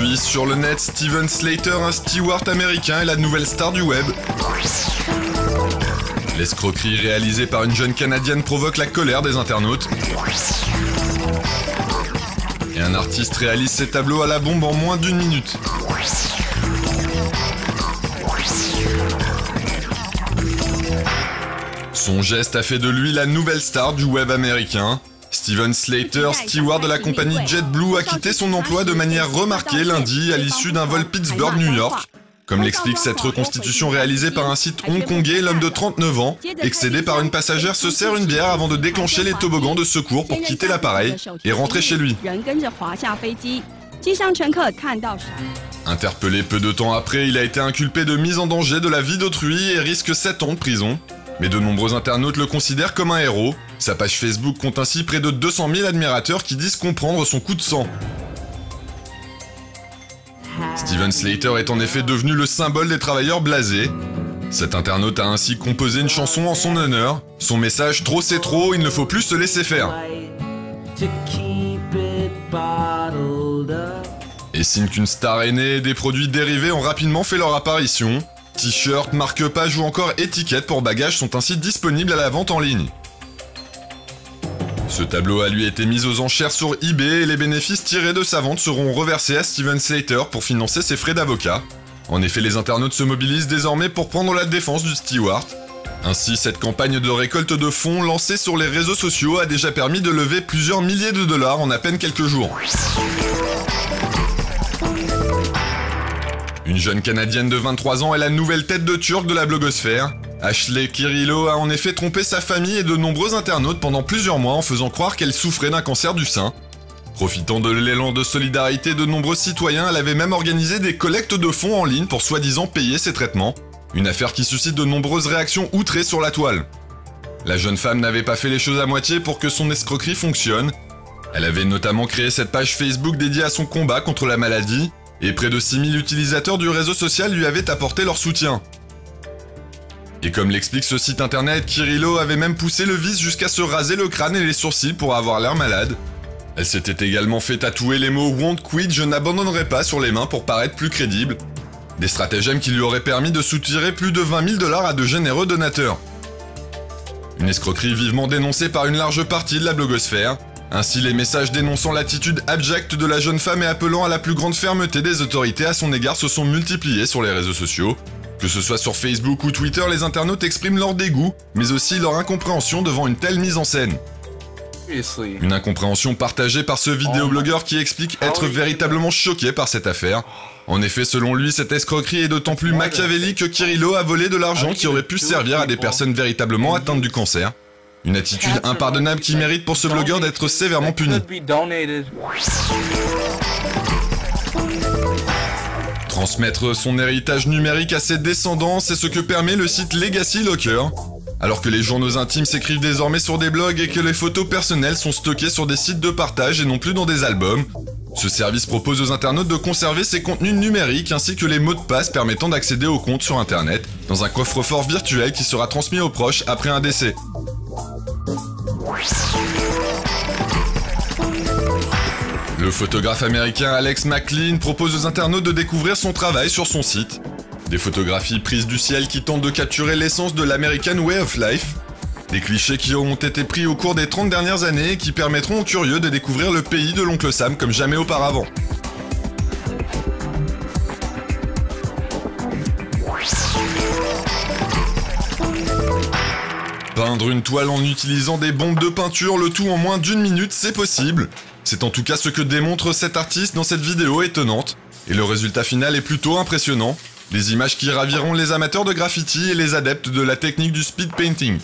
Aujourd'hui, sur le net, Steven Slater, un steward américain, est la nouvelle star du web. L'escroquerie réalisée par une jeune Canadienne provoque la colère des internautes. Et un artiste réalise ses tableaux à la bombe en moins d'1 minute. Son geste a fait de lui la nouvelle star du web américain. Steven Slater, steward de la compagnie JetBlue, a quitté son emploi de manière remarquée lundi à l'issue d'un vol Pittsburgh-New York. Comme l'explique cette reconstitution réalisée par un site hongkongais, l'homme de 39 ans, excédé par une passagère, se sert une bière avant de déclencher les toboggans de secours pour quitter l'appareil et rentrer chez lui. Interpellé peu de temps après, il a été inculpé de mise en danger de la vie d'autrui et risque 7 ans de prison. Mais de nombreux internautes le considèrent comme un héros. Sa page Facebook compte ainsi près de 200 000 admirateurs qui disent comprendre son coup de sang. Steven Slater est en effet devenu le symbole des travailleurs blasés. Cet internaute a ainsi composé une chanson en son honneur. Son message « Trop c'est trop, il ne faut plus se laisser faire ». Et signe qu'une star est née, des produits dérivés ont rapidement fait leur apparition. T-shirts, marque-pages ou encore étiquettes pour bagages sont ainsi disponibles à la vente en ligne. Ce tableau a lui été mis aux enchères sur eBay et les bénéfices tirés de sa vente seront reversés à Steven Slater pour financer ses frais d'avocat. En effet, les internautes se mobilisent désormais pour prendre la défense du steward. Ainsi, cette campagne de récolte de fonds lancée sur les réseaux sociaux a déjà permis de lever plusieurs milliers de dollars en à peine quelques jours. Une jeune Canadienne de 23 ans est la nouvelle tête de turc de la blogosphère. Ashley Kirillo a en effet trompé sa famille et de nombreux internautes pendant plusieurs mois en faisant croire qu'elle souffrait d'un cancer du sein. Profitant de l'élan de solidarité de nombreux citoyens, elle avait même organisé des collectes de fonds en ligne pour soi-disant payer ses traitements. Une affaire qui suscite de nombreuses réactions outrées sur la toile. La jeune femme n'avait pas fait les choses à moitié pour que son escroquerie fonctionne. Elle avait notamment créé cette page Facebook dédiée à son combat contre la maladie, et près de 6000 utilisateurs du réseau social lui avaient apporté leur soutien. Et comme l'explique ce site internet, Kirillo avait même poussé le vice jusqu'à se raser le crâne et les sourcils pour avoir l'air malade. Elle s'était également fait tatouer les mots « Won't quit, je n'abandonnerai pas » sur les mains pour paraître plus crédible. Des stratagèmes qui lui auraient permis de soutirer plus de 20 000 $ à de généreux donateurs. Une escroquerie vivement dénoncée par une large partie de la blogosphère. Ainsi, les messages dénonçant l'attitude abjecte de la jeune femme et appelant à la plus grande fermeté des autorités à son égard se sont multipliés sur les réseaux sociaux. Que ce soit sur Facebook ou Twitter, les internautes expriment leur dégoût, mais aussi leur incompréhension devant une telle mise en scène. Une incompréhension partagée par ce vidéoblogueur qui explique être véritablement choqué par cette affaire. En effet, selon lui, cette escroquerie est d'autant plus machiavélique que Kirillo a volé de l'argent qui aurait pu servir à des personnes véritablement atteintes du cancer. Une attitude impardonnable qui mérite pour ce blogueur d'être sévèrement puni. Transmettre son héritage numérique à ses descendants, c'est ce que permet le site Legacy Locker. Alors que les journaux intimes s'écrivent désormais sur des blogs et que les photos personnelles sont stockées sur des sites de partage et non plus dans des albums, ce service propose aux internautes de conserver ces contenus numériques ainsi que les mots de passe permettant d'accéder aux comptes sur internet dans un coffre-fort virtuel qui sera transmis aux proches après un décès. Le photographe américain Alex McLean propose aux internautes de découvrir son travail sur son site. Des photographies prises du ciel qui tentent de capturer l'essence de l'American Way of Life. Des clichés qui ont été pris au cours des 30 dernières années et qui permettront aux curieux de découvrir le pays de l'oncle Sam comme jamais auparavant. Peindre une toile en utilisant des bombes de peinture, le tout en moins d'1 minute, c'est possible. C'est en tout cas ce que démontre cet artiste dans cette vidéo étonnante. Et le résultat final est plutôt impressionnant. Des images qui raviront les amateurs de graffiti et les adeptes de la technique du speed painting.